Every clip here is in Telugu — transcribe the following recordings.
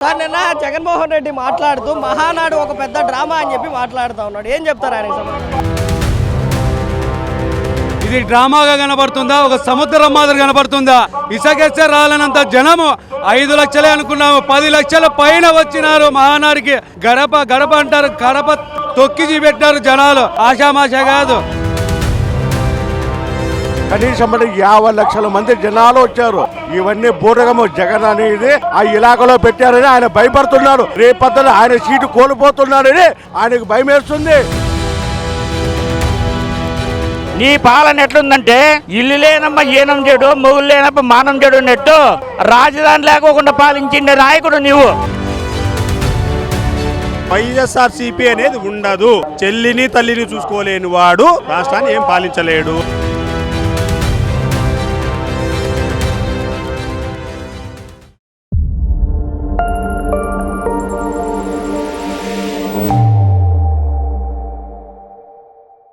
నిన్న జగన్మోహన్ రెడ్డి మాట్లాడుతూ మహానాడు ఒక పెద్ద డ్రామా అని చెప్పి మాట్లాడుతూ ఉన్నాడు. ఏం చెప్తారు ఆయనకి సంబంధించి? ఇది డ్రామాగా కనబడుతుందా, ఒక సముద్రం మాదిరి కనబడుతుందా? ఇసుకేస్తే రాలనంత జనము 5 లక్షలే అనుకున్నాము, 10 లక్షల పైన వచ్చినారు మహానాడికి. గడప గడప అంటారు, గడప తొక్కి చూపెట్టారు జనాలు, ఆషామాషా కాదు. కనీసం 50 లక్షల మంది జనాలు వచ్చారు. ఇవన్నీ బూటకము. జగన్ అనేది ఆ ఇలాకలో పెట్టారని ఆయన భయపడుతున్నాడు. రేపొద్దున ఆయన సీటు కోల్పోతున్నాడని ఆయనకు భయం వేస్తుంది. నీ పాలన ఎట్లుందంటే ఇల్లు లేనమ్మ ఈనం చెడు, మొగులు లేనప్ప మానం చెడు అన్నట్టు రాజధాని లేకోకుండా పాలించిండే నాయకుడు నీవు. వైఎస్ఆర్సీపీ అనేది ఉండదు. చెల్లిని తల్లిని చూసుకోలేని వాడు రాష్ట్రాన్ని ఏం పాలించలేడు.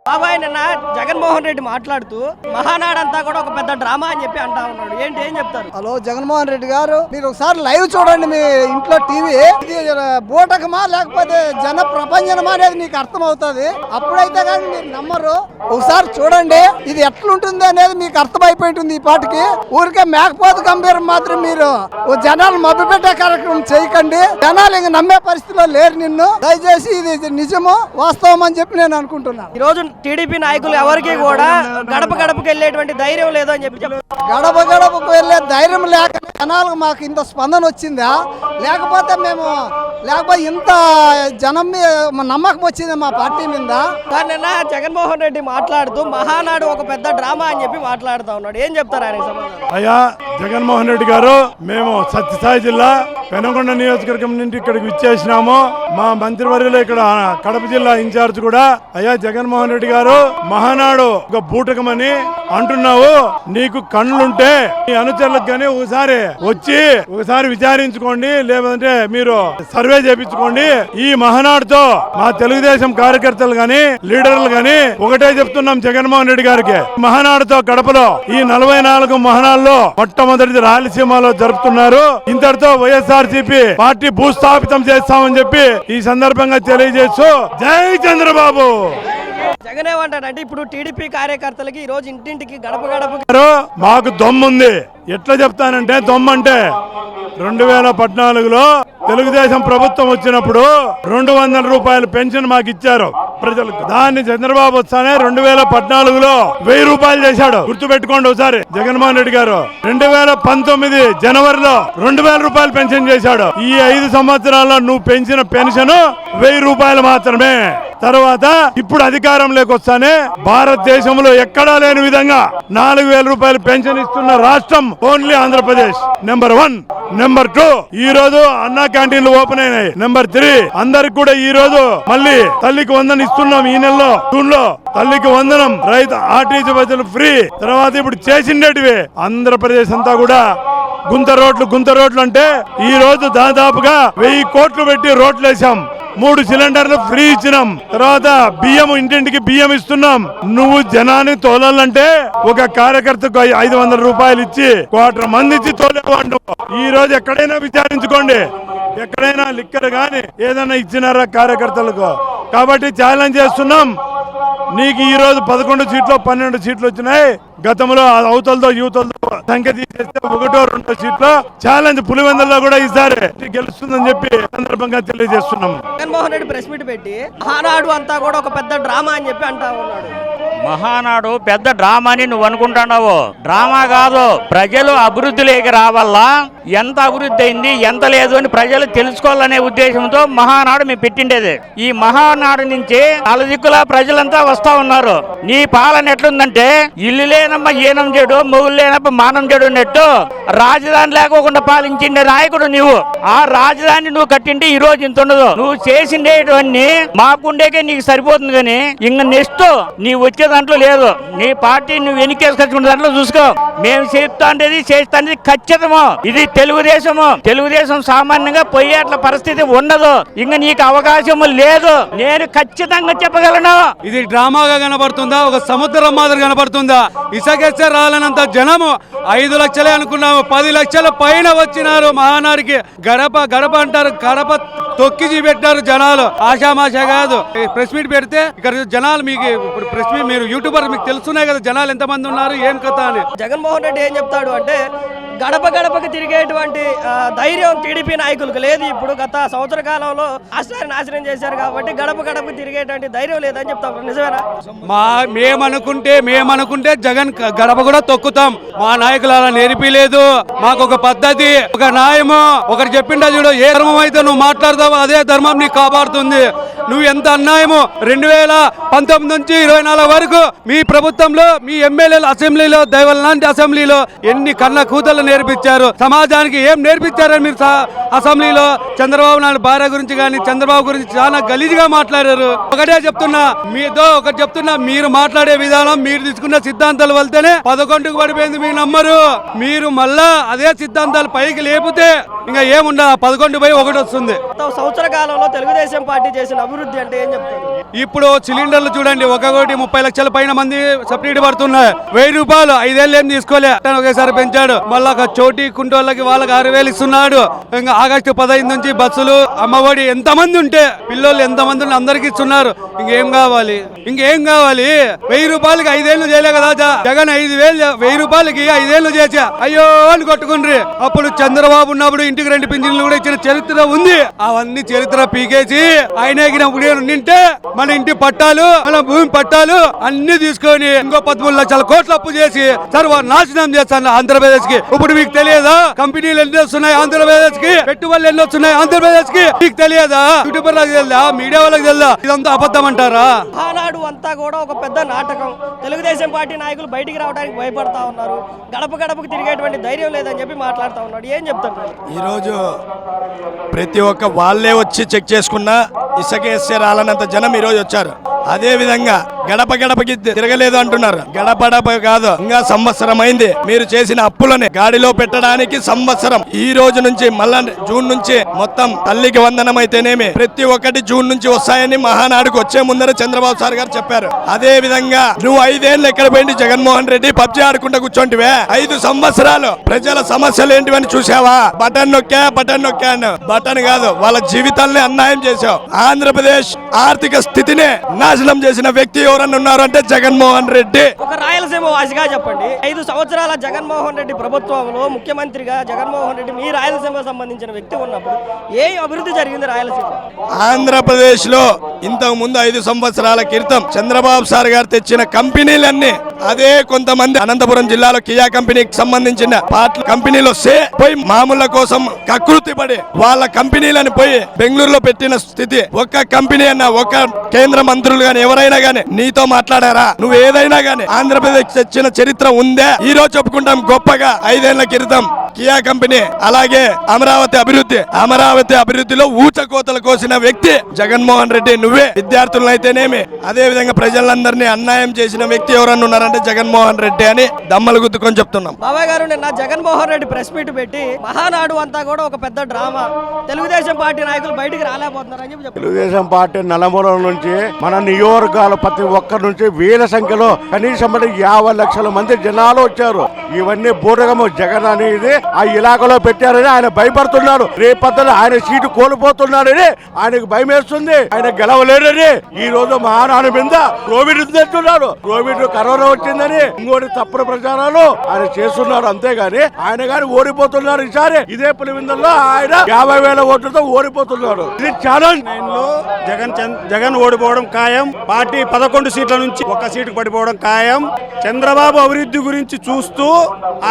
బాబాయ్ నిన్న జగన్మోహన్ రెడ్డి మాట్లాడుతూ మహానాడు అంతా కూడా ఒక పెద్ద డ్రామా అని చెప్పి అంటా ఉన్నాడు. ఏం చెప్తారు? హలో జగన్మోహన్ రెడ్డి గారు, మీరు ఒకసారి లైవ్ చూడండి మీ ఇంట్లో టీవీ. ఇది బూటకమా లేకపోతే జన ప్రపంచమా అనేది మీకు అర్థం అవుతుంది. అప్పుడైతే కానీ మీరు నమ్మరు. ఒకసారి చూడండి ఇది ఎట్లుంటుంది అనేది మీకు అర్థమైపోయి ఉంటుంది. ఈ పాటికి ఊరికే మేకపోతు గంభీరం మాత్రం మీరు జనాలు మభ్యపెట్టే కార్యక్రమం చేయకండి. జనాలు ఇంక నమ్మే పరిస్థితిలో లేరు. నిన్ను దయచేసి ఇది నిజము వాస్తవం అని చెప్పి నేను అనుకుంటున్నాను. ఈ రోజు టీడీపీ నాయకులు ఎవరికి కూడా గడప గడపకు వెళ్ళేటువంటి ధైర్యం లేదు అని చెప్పి గడప గడపకు వెళ్ళే ధైర్యం లేక జనాలకు మాకు ఇంత స్పందన వచ్చిందా, లేకపోతే ఇంత జనం నమ్మకం వచ్చింది మా పార్టీ మీద. నిన్న జగన్మోహన్ రెడ్డి మాట్లాడుతూ మహానాడు ఒక పెద్ద డ్రామా అని చెప్పి మాట్లాడుతూ ఉన్నాడు. ఏం చెప్తారు ఆయనకి సంబంధించి? అయ్యా జగన్మోహన్ రెడ్డి గారు, మేము సత్యసాయి జిల్లా పెనుగొండ నియోజకవర్గం నుండి ఇక్కడికి విచ్చేసినాము. మా మంత్రివర్యులు ఇక్కడ కడప జిల్లా ఇన్ఛార్జ్ కూడా, అయ్యా జగన్మోహన్ రెడ్డి గారు మహానాడు ఒక బూటకమని అంటున్నావు. నీకు కళ్ళుంటే మీ అనుచరులకు గానీ ఒకసారి విచారించుకోండి, లేదంటే మీరు సర్వే చేయించుకోండి. ఈ మహానాడుతో మా తెలుగుదేశం కార్యకర్తలు గాని లీడర్లు గాని ఒకటే చెప్తున్నాం జగన్మోహన్ రెడ్డి గారికి, మహానాడుతో కడపలో ఈ 44 మహానాడులో మొట్టమొదటిది రాయలసీమలో జరుపుతున్నారు. ఇంతటితో వైఎస్ఆర్సీపీ పార్టీ భూస్థాపితం చేస్తామని చెప్పి ఈ సందర్భంగా తెలియజేస్తూ జై చంద్రబాబు. జగన్ ఏమంటాడంటే ఇప్పుడు టీడీపీ కార్యకర్తలకి ఈ రోజు ఇంటింటికి గడప గడప మాకు దమ్ముంది. ఎట్లా చెప్తానంటే దమ్మంటే 2014లో తెలుగుదేశం ప్రభుత్వం వచ్చినప్పుడు 200 రూపాయల పెన్షన్ మాకు ఇచ్చారు ప్రజలకు. దాన్ని చంద్రబాబు వస్తానే 2014లో 1000 రూపాయలు చేశాడు. గుర్తుపెట్టుకోండి ఒకసారి జగన్మోహన్ రెడ్డి గారు. 2019 జనవరిలో 2000 రూపాయలు పెన్షన్ చేశాడు. ఈ 5 సంవత్సరాల్లో నువ్వు పెంచిన పెన్షన్ 1000 రూపాయలు మాత్రమే. తర్వాత ఇప్పుడు అధికారంలోకి వస్తానే భారతదేశంలో ఎక్కడా లేని విధంగా 4000 రూపాయలు పెన్షన్ ఇస్తున్న రాష్ట్రం ఓన్లీ ఆంధ్రప్రదేశ్. నెంబర్ 1. నెంబర్ 2, ఈ రోజు అన్నా క్యాంటీన్లు ఓపెన్ అయినాయి. నెంబర్ 3, అందరికి కూడా ఈ రోజు మళ్ళీ తల్లికి వందనం ఇస్తున్నాం. ఈ నెలలో జూన్ లో తల్లికి వందనం, రైతు ఆర్టీసీ బస్సులు ఫ్రీ. తర్వాత ఇప్పుడు చేసిండేటివి ఆంధ్రప్రదేశ్ అంతా కూడా గుంత రోడ్లు అంటే ఈ రోజు దాదాపుగా 1000 కోట్లు పెట్టి రోడ్లు వేసాం. 3 సిలిండర్లు ఫ్రీ ఇచ్చినాం. తర్వాత బియ్యం, ఇంటింటికి బియ్యం ఇస్తున్నాం. నువ్వు జనాన్ని తోలాలంటే ఒక కార్యకర్తకు 500 రూపాయలు ఇచ్చి 1,000 మంది ఇచ్చి తోలేవాడు. ఈ రోజు ఎక్కడైనా విచారించుకోండి, ఎక్కడైనా లిక్కర్ గాని ఏదైనా ఇచ్చినారా కార్యకర్తలకు? కాబట్టి ఛాలెంజ్ చేస్తున్నాం. నీకు ఈ రోజు 11 సీట్లు 12 సీట్లు వచ్చినాయి. గతంలో అవతలతో యువతలతో సంఖ్య తీసేస్తే 1-2 సీట్లు ఛాలెంజ్ పులివెందుల్లో కూడా ఈసారి గెలుస్తుందని చెప్పి సందర్భంగా తెలియజేస్తున్నాం. జగన్మోహన్ రెడ్డి ప్రెస్ మీట్ పెట్టి మహానాడు అంతా కూడా ఒక పెద్ద డ్రామా అని చెప్పి అంటా ఉన్నాడు. మహానాడు పెద్ద డ్రామా అని నువ్వు అనుకుంటున్నావు. డ్రామా కాదు, ప్రజలు అభివృద్ధిలోకి రావాలా, ఎంత అభివృద్ధి అయింది ఎంత లేదు అని ప్రజలు తెలుసుకోవాలనే ఉద్దేశంతో మహానాడు మేము పెట్టిండేది. ఈ మహానాడు నుంచి నలుదిక్కుల ప్రజలంతా వస్తా ఉన్నారు. నీ పాలన ఎట్లుందంటే ఇల్లు లేనమ్మ ఈనం చెడు, మొగులు లేనప్ప మానం చెడు అన్నట్టు రాజధాని లేకోకుండా పాలించిండే నాయకుడు నీవు. ఆ రాజధాని నువ్వు కట్టింటే ఈ రోజు ఇంత ఉండదు. నువ్వు చేసిండేవన్నీ మాకుండేకే నీకు సరిపోతుంది. కానీ ఇంక నెక్స్ట్ నీ వచ్చే దాంట్లో లేదు. నీ పార్టీ నువ్వు వెనకేసుకొచ్చుకున్న దాంట్లో చూసుకో. మేము చెప్తాండేది చేస్తాండేది ఖచ్చితము. ఇది తెలుగుదేశం సామాన్యంగా పోయే అట్లా పరిస్థితి ఉండదు. ఇంకా నీకు అవకాశం లేదు. నేను ఖచ్చితంగా చెప్పగలను. ఇది డ్రామాగా కనబడుతుందా, ఒక సముద్రం మాదిరి కనబడుతుందా? ఇసుకేస్తే రాలనంత జనము 5 లక్షలే అనుకున్నాము, 10 లక్షల పైన వచ్చినారు మహానాడికి. గడప గడప అంటారు, గడప తొక్కి చూపెట్టారు జనాలు. ఆషామాషా కాదు. ప్రెస్ మీట్ పెడితే ఇక్కడ జనాలు మీకు ఇప్పుడు ప్రెస్ మీట్ మీరు యూట్యూబర్ మీకు తెలుస్తున్నాయి కదా జనాలు ఎంతమంది ఉన్నారు ఏం కథ అని. జగన్మోహన్ రెడ్డి ఏం చెప్తాడు అంటే గడప గడపకి తిరిగేటువంటి ధైర్యం టీడీపీ నాయకులకు లేదు. ఇప్పుడు గత సంవత్సర కాలంలో రాష్ట్రాన్ని నాశనం చేశారు కాబట్టి గడప గడపకి తిరిగేటువంటి ధైర్యం లేదని చెప్తాం. నిజమేనా? మేమనుకుంటే జగన్ గడప కూడా తొక్కుతాం. మా నాయకులు అలా నేర్పిలేదు. మాకు ఒక పద్ధతి, ఒక న్యాయము. ఒకరు చెప్పిండా చూడు, ఏ ధర్మం అయితే నువ్వు మాట్లాడతావో అదే ధర్మం నీకు కాపాడుతుంది. నువ్వు ఎంత అన్యాయము 2019 నుంచి 24 వరకు మీ ప్రభుత్వంలో మీ ఎమ్మెల్యేలు అసెంబ్లీలో దైవం లాంటి అసెంబ్లీలో ఎన్ని కన్న కూతలు నేర్పించారు. సమాజానికి ఏం నేర్పించారని మీరు అసెంబ్లీలో చంద్రబాబు నాయుడు భార్య గురించి కానీ చంద్రబాబు గురించి చాలా గలీజ్గా మాట్లాడారు. ఒకటే చెప్తున్నా, మీరు మాట్లాడే విధానం, మీరు తీసుకున్న సిద్ధాంతాలు వల్లనే 11కు పడిపోయింది. మీ నమ్మరు. మీరు మళ్ళా అదే సిద్ధాంతాలు పైకి లేపితే ఇంకా ఏముండ 11 పోయి 1 వస్తుంది. సంవత్సర కాలంలో తెలుగుదేశం పార్టీ చేసిన అభివృద్ధి అంటే ఏం చెప్తారు? ఇప్పుడు సిలిండర్లు చూడండి, ఒక్కొక్కటి 30 లక్షల పైన మంది సబ్సిడీ పడుతున్నాయి. 1000 రూపాయలు 5 ఏళ్ళు ఏం తీసుకోలే, ఒకేసారి పెంచాడు. మళ్ళా చోటి కుంటోళ్ళకి వాళ్ళకి 6,000 ఇస్తున్నాడు. ఇంకా ఆగస్టు 15 నుంచి బస్సులు, అమ్మఒడి ఎంతమంది ఉంటే పిల్లలు ఎంతమంది ఉంటే అందరికి ఇస్తున్నారు. ఇంకేం కావాలి? 1000 రూపాయలకి 5 ఏళ్ళు చేయలే కదా జగన్. 1000 రూపాయలకి 5 ఏళ్ళు చేసా అయ్యో అని కొట్టుకుండ్రి. అప్పుడు చంద్రబాబు ఉన్నప్పుడు ఇంటికి 2 పింఛన్లు కూడా ఇచ్చిన చరిత్ర ఉంది. అవన్నీ చరిత్ర పీకేసి ఆయన నింటే మన ఇంటి పట్టాలు, మన భూమి పట్టాలు అన్ని తీసుకొని ఇంకో 13 లక్షల కోట్ల అప్పు చేసి సర్వనాశనం చేస్తాను ఆంధ్రప్రదేశ్ కి. ఇప్పుడు మీకు తెలియదా కంపెనీలు ఎన్ని వస్తున్నాయి ఆంధ్రప్రదేశ్ కి, పెట్టుబడులు ఎన్ని వస్తున్నాయి ఆంధ్రప్రదేశ్ కి? మీకు తెలియదా? యూట్యూబర్లకు తెలుదా? మీడియా వాళ్ళకి తెలుదా? ఇదంతా అబద్ధం అంటారా? మహానాడు అంతా కూడా ఒక పెద్ద నాటకం. తెలుగుదేశం పార్టీ నాయకులు బయటికి రావడానికి భయపడతా ఉన్నారు. గడప గడపకు తిరిగేటువంటి ధైర్యం లేదని చెప్పి మాట్లాడుతూ ఉన్నాడు. ఏం చెప్తారు? ఈరోజు ప్రతి ఒక్క వాళ్ళే వచ్చి చెక్ చేసుకున్నా ఇసుకేస్తే రాలనంత జనం ఈరోజు వచ్చారు. అదే విధంగా గడప గడపకి తిరగలేదు అంటున్నారు. గడప కాదు, ఇంకా సంవత్సరం అయింది మీరు చేసిన అప్పులని గాడిలో పెట్టడానికి. సంవత్సరం ఈ రోజు నుంచి మళ్ళా జూన్ నుంచి మొత్తం తల్లికి వందనం అయితేనేమి ప్రతి ఒక్కటి జూన్ నుంచి వస్తాయని మహానాడుకు వచ్చే ముందర చంద్రబాబు సార్ గారు చెప్పారు. అదే విధంగా నువ్వు 5 ఏళ్ళు ఎక్కడ పోయింది జగన్మోహన్ రెడ్డి? పబ్జి ఆడుకుంటూ కూర్చోంటివే. 5 సంవత్సరాలు ప్రజల సమస్యలు ఏంటివని చూసావా? బటన్ నొక్కాను. బటన్ కాదు, వాళ్ళ జీవితాల్ని అన్యాయం చేశావు. ఆంధ్రప్రదేశ్ ఆర్థిక స్థితిని నాశనం చేసిన వ్యక్తి ఎవరన్నా ఉన్నారు అంటే జగన్మోహన్ రెడ్డి. ఒక రాయలసీమ వాసిగా చెప్పండి, 5 సంవత్సరాల జగన్మోహన్ రెడ్డి ప్రభుత్వంలో ముఖ్యమంత్రిగా జగన్మోహన్ రెడ్డి మీ రాయలసీమకు సంబంధించిన వ్యక్తి ఉన్నప్పుడు ఏ అభివృద్ధి జరిగింది రాయలసీమ? ఆంధ్రప్రదేశ్ లో ఇంతకు ముందు 5 సంవత్సరాల క్రితం చంద్రబాబు సార్ గారు తెచ్చిన కంపెనీలన్నీ అదే కొంతమంది అనంతపురం జిల్లాలో కియా కంపెనీకి సంబంధించిన పార్ట్ కంపెనీలు వస్తే పోయి మామూల కోసం కకృతి పడి వాళ్ళ కంపెనీలను పోయి బెంగళూరులో పెట్టిన స్థితి. ఒక్క కంపెనీ అన్న, ఒక్క కేంద్ర మంత్రులు గాని ఎవరైనా గాని నీతో మాట్లాడారా? నువ్వు ఏదైనా గాని ఆంధ్రప్రదేశ్ తెచ్చిన చరిత్ర ఉందే? ఈ రోజు చెప్పుకుంటాం గొప్పగా 5 ఏళ్ల క్రితం కియా కంపెనీ, అలాగే అమరావతి అభివృద్ధిలో ఊచకోతలు కోసిన వ్యక్తి జగన్మోహన్ రెడ్డి. నువ్వే విద్యార్థులను అయితేనేమి అదే విధంగా ప్రజలందరినీ అన్యాయం చేసిన వ్యక్తి ఎవరన్నా ఉన్నారంటే జగన్మోహన్ రెడ్డి అని దమ్మలు గుద్దుకొని చెప్తున్నాం. బాబాయ్ గారు, నిన్న జగన్మోహన్ రెడ్డి ప్రెస్ మీట్ పెట్టి మహానాడు అంతా కూడా ఒక పెద్ద డ్రామా, తెలుగుదేశం పార్టీ నాయకులు బయటికి రాలేకపోతున్నారని చెప్పి చెప్పారు. తెలుగుదేశం పార్టీ నలుమూలల నుంచి మన నియోజకవర్గాల ప్రతి ఒక్కరి నుంచి వేల సంఖ్యలో కనీసం 50 లక్షల మంది జనాలు వచ్చారు. ఇవన్నీ బూరగము. జగన్ అనేది ఆ ఇలాకలో పెట్టారని ఆయన భయపడుతున్నాడు. రేపొద్దున ఆయన సీటు కోల్పోతున్నాడని ఆయనకు భయం వేస్తుంది. ఆయన గెలవలేడని ఈ రోజు మహానాడు మీద కోవిడ్ ఉందంటున్నాడు. కరోనా వచ్చిందని ఇంకోటి తప్పుడు ప్రచారాలు ఆయన చేస్తున్నాడు. అంతేగాని ఆయన గాని ఓడిపోతున్నాడు. ఈసారి ఇదే పులివిందల్లో ఆయన 50,000 ఓట్లతో ఓడిపోతున్నాడు. ఇది ఛాలెంజ్. జగన్ ఓడిపోవడం ఖాయం. పార్టీ 11 సీట్ల నుంచి 1 సీటుకు పడిపోవడం ఖాయం. చంద్రబాబు అభివృద్ధి గురించి చూస్తూ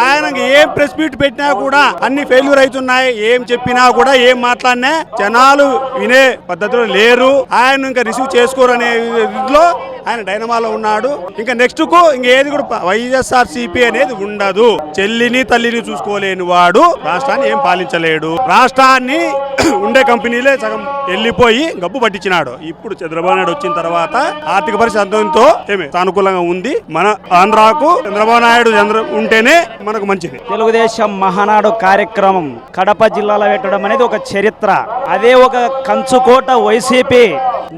ఆయనకి ఏం ప్రెస్ మీట్ పెట్టినా కూడా అన్ని ఫెయిల్యూర్ అవుతున్నాయి. ఏం చెప్పినా కూడా ఏం మాట్లాడినా జనాలు వినే పద్ధతిలో లేరు. ఆయన ఇంకా రిసీవ్ చేసుకోరు అనే ఇదిలో ఆయన డైనమాలో ఉన్నాడు. ఇంకా నెక్స్ట్ కు ఇంకేది కూడా వైఎస్ఆర్సీపీ అనేది ఉండదు. చెల్లిని తల్లిని చూసుకోలేని వాడు రాష్ట్రాన్ని ఏం పాలించలేడు. రాష్ట్రాన్ని ఉండే కంపెనీలే సగం వెళ్ళిపోయి గబ్బు పట్టించినాడు. ఇప్పుడు చంద్రబాబు నాయుడు వచ్చిన తర్వాత ఆర్థిక పరిస్థితి అంతంతో సానుకూలంగా ఉంది. మన ఆంధ్రాకు చంద్రబాబు నాయుడు ఉంటేనే మనకు మంచిది. తెలుగుదేశం మహానాడు కార్యక్రమం కడప జిల్లాలో పెట్టడం అనేది ఒక చరిత్ర. అదే ఒక కంచుకోట వైసీపీ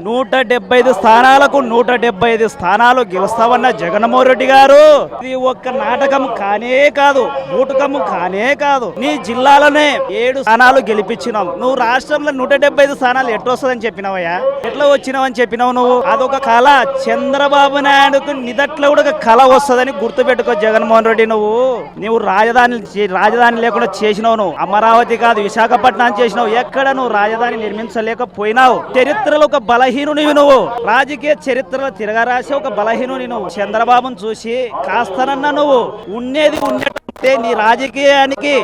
175 స్థానాలకు 175 స్థానాలు గెలుస్తామన్న జగన్మోహన్ రెడ్డి గారు ఇది ఒక్క నాటకం కానే కాదు, బూటకము కానే కాదు. నీ జిల్లాలోనే 7 స్థానాలు గెలిపించినావు. నువ్వు రాష్ట్రంలో 175 స్థానాలు ఎట్లా వస్తుందని చెప్పినావయ్యా? ఎట్లా వచ్చినావని చెప్పినావు నువ్వు? అదొక కళ. చంద్రబాబు నాయుడుకు నిదట్లో కూడా ఒక కళ వస్తుందని గుర్తుపెట్టుకో జగన్మోహన్ రెడ్డి. నువ్వు రాజధాని లేకుండా చేసినావు. నువ్వు అమరావతి కాదు విశాఖపట్నం చేసినావు. ఎక్కడ నువ్వు రాజధాని నిర్మించలేకపోయినావు. చరిత్రలో ఒక బలహీనునివి నువ్వు. రాజకీయ చరిత్రలో తిరగరాసి ఒక బలహీనుని నువ్వు. చంద్రబాబును చూసి కాస్తనన్నా నువ్వు ఉన్నది ఉన్నట్టే నీ రాజకీయానికి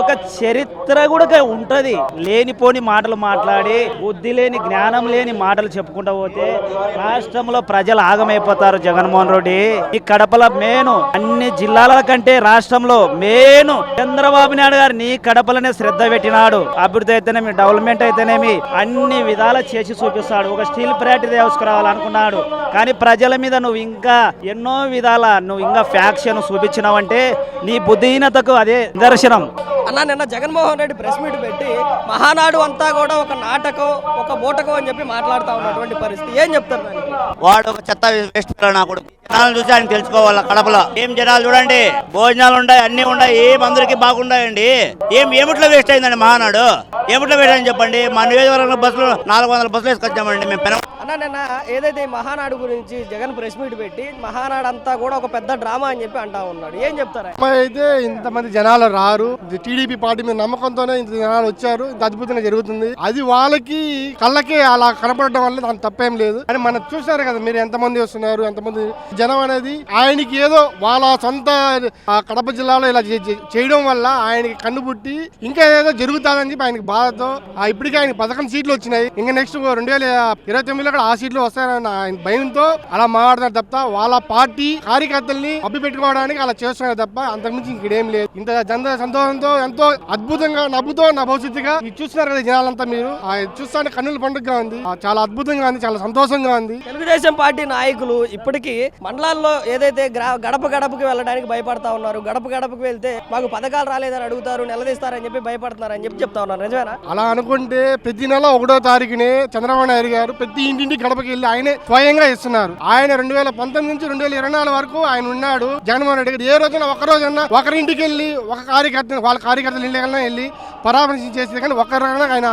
ఒక చరిత్ర కూడా ఉంటది. లేనిపోని మాటలు మాట్లాడి బుద్ధి లేని జ్ఞానం లేని మాటలు చెప్పుకుంటూ పోతే రాష్ట్రంలో ప్రజలు ఆగమైపోతారు. జగన్మోహన్ రెడ్డి ఈ కడపలో మేను అన్ని జిల్లాల కంటే రాష్ట్రంలో మేను చంద్రబాబు నాయుడు గారు నీ కడపలనే శ్రద్ధ పెట్టినాడు. అభివృద్ధి అయితేనేమి డెవలప్మెంట్ అయితేనేమి అన్ని విధాలా చేసి చూపిస్తాడు. ఒక స్టీల్ ప్లాంట్ తీసుకురావాలనుకున్నాడు. కానీ ప్రజల మీద నువ్వు ఇంకా ఎన్నో విధాల నువ్వు ఇంకా ఫ్యాక్షన్ చూపించినావంటే నీ బుద్ధిహీనతకు అదే నిదర్శనం. అన్న నిన్న జగన్మోహన్ రెడ్డి ప్రెస్ మీట్ పెట్టి మహానాడు అంతా కూడా ఒక నాటకం ఒక బూటకం అని చెప్పి మాట్లాడుతూ ఉన్నటువంటి పరిస్థితి ఏం చెప్తారు దానికి? వాడు ఒక చెత్త వేస్ట్ నా కొడుకు. జనాలను చూసి ఆయన తెలుసుకోవాలి. కడపలో ఏం జనాలు చూడండి, భోజనాలు ఉన్నాయి, అన్ని ఉన్నాయి, ఏం అందరికి బాగుండాయండి. ఏమిట్లో వేస్ట్ అయిందండి మహానాడు? ఏమిట్లో వేస్ట్ అయింది చెప్పండి. మా నియోజకవర్గంలో బస్సులు 400 బస్సులు వేసుకొచ్చామండి మేము. అన్న నిన్న ఏదైతే ఈ మహానాడు గురించి జగన్ ప్రెస్ మీట్ పెట్టి మహానాడు అంతా కూడా ఒక పెద్ద డ్రామా అని చెప్పి అంటా ఉన్నాడు. ఏం చెప్తారా? అయితే ఇంతమంది జనాలు రారు, టీడీపీ పార్టీ మీద నమ్మకంతోనే ఇంత జనాలు వచ్చారు, ఇంత అద్భుతంగా జరుగుతుంది. అది వాళ్ళకి కళ్ళకి అలా కనపడటం వల్ల దాని తప్పేం లేదు. అని మనం చూసారు కదా మీరు ఎంతమంది వస్తున్నారు, ఎంతమంది జనం అనేది. ఆయనకి ఏదో వాళ్ళ సొంత కడప జిల్లాలో ఇలా చేయడం వల్ల ఆయనకి కన్ను పుట్టి ఇంకా ఏదో జరుగుతుందని చెప్పి ఆయనకి బాధతో ఇప్పటికే ఆయనకి 11 సీట్లు వచ్చినాయి. ఇంకా నెక్స్ట్ 2029లో ఆ సీట్లు వస్తాయన్న ఆయన భయంతో అలా మాట్లాడుతున్నారు తప్ప వాళ్ళ పార్టీ కార్యకర్తల్ని అబ్బి పెట్టుకోవడానికి అలా చేస్తున్నారు తప్ప అంతకుమించి ఇంకేం లేదు. ఇంత జన సంతోషంతో ఎంతో అద్భుతంగా నవ్వుతో నా భవిష్యత్తుగా చూస్తున్నారు కదా జనాలంతా. మీరు చూస్తుంటే కన్నుల పండుగగా ఉంది, చాలా అద్భుతంగా ఉంది, చాలా సంతోషంగా ఉంది. తెలుగుదేశం పార్టీ నాయకులు ఇప్పటికీ మండలాల్లో ఏదైతే గడప గడపకి వెళ్ళడానికి భయపడతా ఉన్నారు. గడప గడపకి వెళ్తే మాకు పథకాలు రాలేదని అడుగుతారు, నిలదీస్తారని చెప్పి భయపడుతున్నారు అని చెప్పి చెప్తా ఉన్నారు. నిజమేనా? అలా అనుకుంటే ప్రతి నెల 1వ తారీఖునే చంద్రబాబు నాయుడు గారు ప్రతి ఇంటింటి గడపకి వెళ్ళి ఆయనే స్వయంగా ఇస్తున్నారు. ఆయన 2019 నుంచి 2024 వరకు ఆయన ఉన్నాడు. జగన్మోహన్ రెడ్డి గారు ఏ రోజున ఒక రోజన్నా ఒకరింటికి వెళ్ళి ఒక కార్యకర్త వాళ్ళ కార్యకర్తలు ఇంటికన్నా వెళ్ళి పరామర్శించేసి కానీ ఒక్కరికైనా ఆయన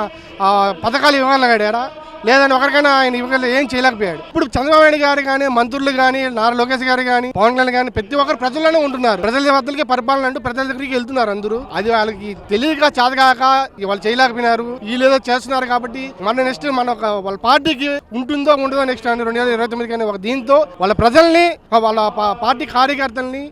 పథకాలు ఇవ్వగలిగాడా? లేదని ఒకరికైనా ఆయన ఇవ్వగల ఏం చేయలేకపోయాడు. ఇప్పుడు చంద్రబాబు నాయుడు గారు కానీ మంత్రులు కానీ నారా లోకేష్ గారు కానీ పవన్ కళ్యాణ్ కానీ ప్రతి ఒక్కరు ప్రజల్లోనే ఉంటున్నారు. ప్రజల వద్దలకి పరిపాలన అంటూ ప్రజల దగ్గరికి వెళ్తున్నారు అందరూ. అది వాళ్ళకి తెలియక చేతగాక వాళ్ళు చేయలేకపోయినారు. వీళ్ళేదో చేస్తున్నారు కాబట్టి మన నెక్స్ట్ వాళ్ళ పార్టీకి ఉంటుందో ఉండదో నెక్స్ట్ 2029 కానీ ఒక దీంతో వాళ్ళ ప్రజల్ని వాళ్ళ పార్టీ కార్యకర్తల్ని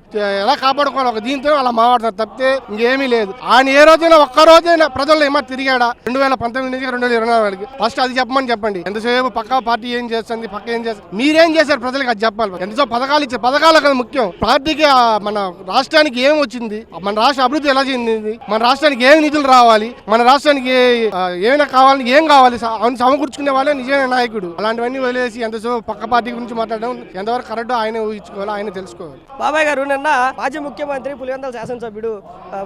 ఎలా కాపాడుకోవాలి ఒక దీంతో అలా మాట్లాడుతున్నారు తప్పితే ఇంకేమీ లేదు. ఆయన ఏ రోజైనా ఒక్క రోజైనా ప్రజల్లో ఏమో తిరిగాడా 2019 నుంచి 2024 ఫస్ట్ అది చెప్పమని ఎంతసేపు పక్క పార్టీ ఏం చేస్తుంది, పక్క ఏం చేస్తుంది, మీరేం చేశారు ప్రజలకు అది చెప్పాలి. ఎంతసేపు పథకాలు ఇచ్చే పథకాలు కదా ముఖ్యం. పార్టీకి మన రాష్ట్రానికి ఏం వచ్చింది, మన రాష్ట్ర అభివృద్ధి ఎలా చెందింది, మన రాష్ట్రానికి ఏం నిధులు రావాలి, మన రాష్ట్రానికి ఏమైనా కావాలి, ఏం కావాలి అవన్నీ సమకూర్చుకునే వాళ్ళే నిజమైన నాయకుడు. అలాంటివన్నీ వదిలేసి ఎంతసేపు పక్క పార్టీ గురించి మాట్లాడడం ఎంతవరకు కరెక్ట్ ఆయన ఊహించుకోవాలి, ఆయన తెలుసుకోవాలి. బాబాయ్ గారు నిన్న మాజీ ముఖ్యమంత్రి పులివెందుల శాసనసభ్యుడు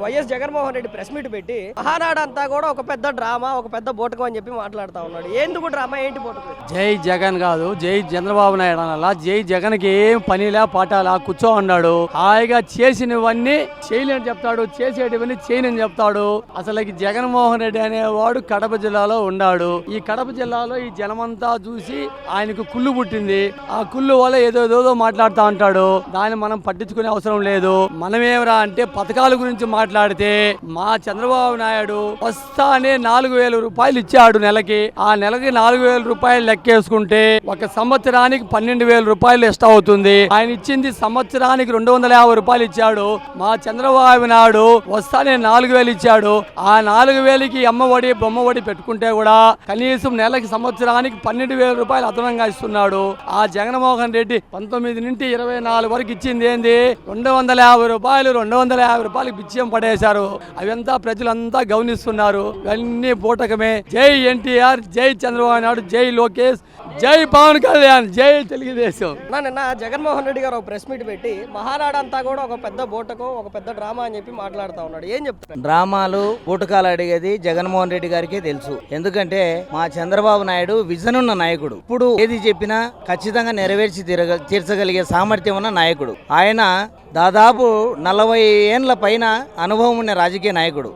YS Jaganmohan Reddy press meet పెట్టి మహానాడు అంతా కూడా ఒక పెద్ద డ్రామా ఒక పెద్ద బూటకం అని చెప్పి మాట్లాడుతూ ఉన్నాడు. ఎందుకు డ్రామా ఏంటి బూటకం? జై జగన్ కాదు, జై చంద్రబాబు నాయుడు అనాలా. జై జగన్కి ఏం పనిలా పాటాలా కూర్చో ఉన్నాడు. హాయిగా చేసినవన్నీ చేయలేని చెప్తాడు, చేసేటివన్నీ చేయనని చెప్తాడు. అసలు జగన్మోహన్ రెడ్డి అనేవాడు కడప జిల్లాలో ఉన్నాడు. ఈ కడప జిల్లాలో ఈ జనమంతా చూసి ఆయనకు కుళ్ళు పుట్టింది. ఆ కుళ్ళు వల్ల ఏదో మాట్లాడుతూ ఉంటాడు. దాన్ని మనం పట్టించుకునే అవసరం లేదు. మనమేమరా అంటే పథకాల గురించి మాట్లాడితే మా చంద్రబాబు నాయుడు వస్తానే 4,000 రూపాయలు ఇచ్చాడు నెలకి. ఆ నెలకి 4,000 4,000 రూపాయలు లెక్కేసుకుంటే ఒక సంవత్సరానికి 12,000 రూపాయలు ఇష్ట అవుతుంది. ఆయన ఇచ్చింది సంవత్సరానికి 250 రూపాయలు ఇచ్చాడు. మా చంద్రబాబు నాయుడు వస్తానే 4,000 ఇచ్చాడు. ఆ 4,000కి అమ్మఒడి బొమ్మఒడి పెట్టుకుంటే కూడా కనీసం నెలకి సంవత్సరానికి 12,000 రూపాయలు అదనంగా ఇస్తున్నాడు. ఆ జగన్మోహన్ రెడ్డి 19 నుండి 24 వరకు ఇచ్చింది ఏంది 250 రూపాయలు. 250 రూపాయలకి బిచ్చం పడేశారు. అవంతా ప్రజలంతా గమనిస్తున్నారు. ఇవన్నీ బూటకమే. జై ఎన్టీఆర్, జై చంద్రబాబు నాయుడు, జై లోకేష్, జై పవన్ కళ్యాణ్, జై తెలుగుదేశం. నిన్న జగన్మోహన్ రెడ్డి గారు ఒక ప్రెస్ మీట్ పెట్టి మహానాడు అంతా కూడా ఒక పెద్ద బూటకం, ఒక పెద్ద డ్రామా అని చెప్పి మాట్లాడుతూ ఉన్నాడు. ఏం చెప్తారు? డ్రామాలు బూటకాలు అడిగేది జగన్మోహన్ రెడ్డి గారికి తెలుసు. ఎందుకంటే మా చంద్రబాబు నాయుడు విజన్ ఉన్న నాయకుడు. ఇప్పుడు ఏది చెప్పినా ఖచ్చితంగా నెరవేర్చి తీర్చగలిగే సామర్థ్యం ఉన్న నాయకుడు. ఆయన దాదాపు 40 ఏండ్ల పైన అనుభవం ఉన్న రాజకీయ నాయకుడు.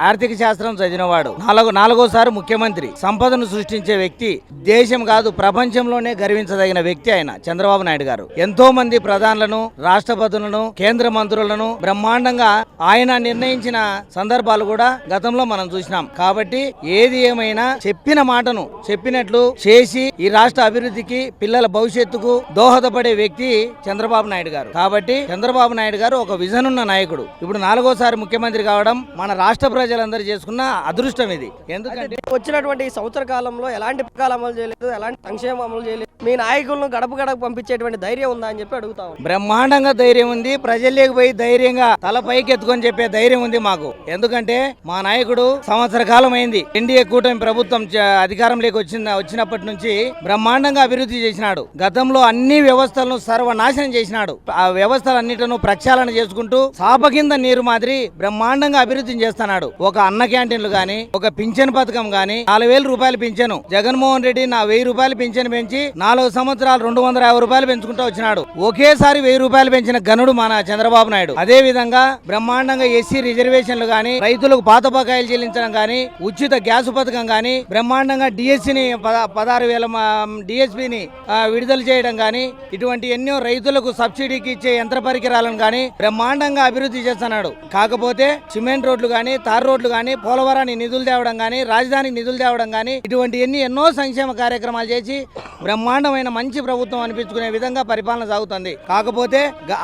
ఆర్థిక శాస్త్రం చదివినవాడు. నాలుగోసారి ముఖ్యమంత్రి. సంపదను సృష్టించే వ్యక్తి. దేశం కాదు ప్రపంచంలోనే గర్వించదగిన వ్యక్తి ఆయన చంద్రబాబు నాయుడు గారు. ఎంతో మంది ప్రధానులను, రాష్ట్రపతులను, కేంద్ర మంత్రులను బ్రహ్మాండంగా ఆయన నిర్ణయించిన సందర్భాలు కూడా గతంలో మనం చూసినాం. కాబట్టి ఏది ఏమైనా చెప్పిన మాటను చెప్పినట్లు చేసి ఈ రాష్ట్ర అభివృద్ధికి, పిల్లల భవిష్యత్తుకు దోహదపడే వ్యక్తి చంద్రబాబు నాయుడు గారు. కాబట్టి చంద్రబాబు నాయుడు గారు ఒక విజన్ ఉన్న నాయకుడు. ఇప్పుడు 4వ ముఖ్యమంత్రి కావడం మన రాష్ట్ర ప్రజలందరూ చేసుకున్న అదృష్టం ఇది. ఎందుకంటే వచ్చినటువంటి సంవత్సర కాలంలో ఎలాంటి పథకాలు అమలు చేయలేదు, ఎలాంటి సంక్షేమం అమలు చేయలేదు. మీ నాయకులను గడప గడప పంపించేటువంటి ధైర్యం ఉందా అని చెప్పి అడుగుతాం. బ్రహ్మాండంగా ధైర్యం ఉంది. ప్రజల్లోకి పోయి ధైర్యంగా తల పైకి ఎత్తుకొని చెప్పే ధైర్యం ఉంది మాకు. ఎందుకంటే మా నాయకుడు సంవత్సర కాలం అయింది ఎన్డీఏ కూటమి ప్రభుత్వం అధికారంలోకి వచ్చినప్పటి నుంచి బ్రహ్మాండంగా అభివృద్ధి చేసినాడు. గతంలో అన్ని వ్యవస్థలను సర్వనాశనం చేసినాడు. ఆ వ్యవస్థలన్నిటిను ప్రక్షాళన చేసుకుంటూ సాప కింద నీరు మాదిరి బ్రహ్మాండంగా అభివృద్ధి చేస్తున్నాడు. ఒక అన్న క్యాంటీన్లు గాని, ఒక పింఛన్ పథకం గాని, 4,000 రూపాయలు పింఛను. జగన్మోహన్ రెడ్డి 1000 రూపాయలు పింఛను పెంచి 4 సంవత్సరాలు 250 రూపాయలు పెంచుకుంటూ వచ్చినాడు. ఒకేసారి 1000 రూపాయలు పెంచిన గనుడు మన చంద్రబాబు నాయుడు. అదే విధంగా బ్రహ్మాండంగా ఎస్సీ రిజర్వేషన్లు గాని, రైతులకు పాత బకాయిలు చెల్లించడం గాని, ఉచిత గ్యాస్ పథకం గాని, బ్రహ్మాండంగా డిఎస్సిని 16,000 డిఎస్పిని విడుదల చేయడం గాని, ఇటువంటి ఎన్నో రైతులకు సబ్సిడీకి ఇచ్చే యంత్ర పరికరాలను గాని బ్రహ్మాండంగా అభివృద్ధి చేస్తున్నాడు. కాకపోతే సిమెంట్ రోడ్లు గాని, తార్ రోడ్లు గాని, పోలవరాన్ని నిధులు తేవడం గాని, రాజధానికి నిధులు తేవడం గాని, ఇటువంటి ఎన్నో సంక్షేమ కార్యక్రమాలు చేసి బ్రహ్మాండమైన మంచి ప్రభుత్వం అనిపించుకునే విధంగా పరిపాలన సాగుతుంది. కాకపోతే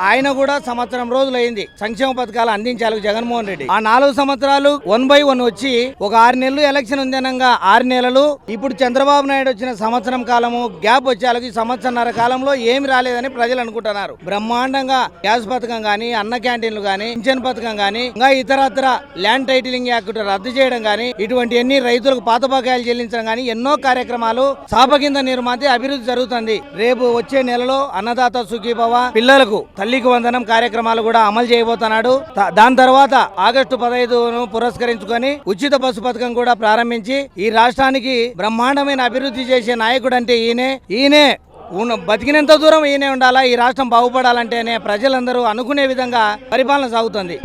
ఆయన కూడా సంవత్సరం రోజులు అయింది సంక్షేమ పథకాలు అందించాలి జగన్మోహన్ రెడ్డి. ఆ 4 సంవత్సరాలు 1/1 వచ్చి ఒక 6 నెలలు ఎలక్షన్ ఉందనంగా 6 నెలలు. ఇప్పుడు చంద్రబాబు నాయుడు వచ్చిన సంవత్సరం కాలము గ్యాప్ వచ్చేళ్ళకి సంవత్సరన్నర కాలంలో ఏమి రాలేదని ప్రజలు అనుకుంటున్నారు. బ్రహ్మాండంగా గ్యాస్ పథకం గాని, అన్న క్యాంటీన్లు గాని, పింఛన్ పథకం గాని, ఇంకా ఇతరత్ర ల్యాండ్ టైటిలింగ్ యాక్ట్ రద్దు చేయడం గాని, ఇటువంటి రైతులకు పాత బకాయిలు చెల్లించడం గాని ఎన్నో కార్యక్రమాలు సాప కింద నిర్మాతి అభివృద్ధి జరుగుతుంది. రేపు వచ్చే నెలలో అన్నదాత సుఖీభవ, పిల్లలకు తల్లికి వందనం కార్యక్రమాలు కూడా అమలు చేయబోతున్నాడు. దాని తర్వాత ఆగస్టు 15ను పురస్కరించుకొని ఉచిత బస్సు పథకం కూడా ప్రారంభించి ఈ రాష్ట్రానికి బ్రహ్మాండమైన అభివృద్ధి చేసే నాయకుడు అంటే ఈయనే బతికినంత దూరం ఈయనే ఉండాలా. ఈ రాష్ట్రం బాగుపడాలంటేనే ప్రజలందరూ అనుకునే విధంగా పరిపాలన సాగుతుంది.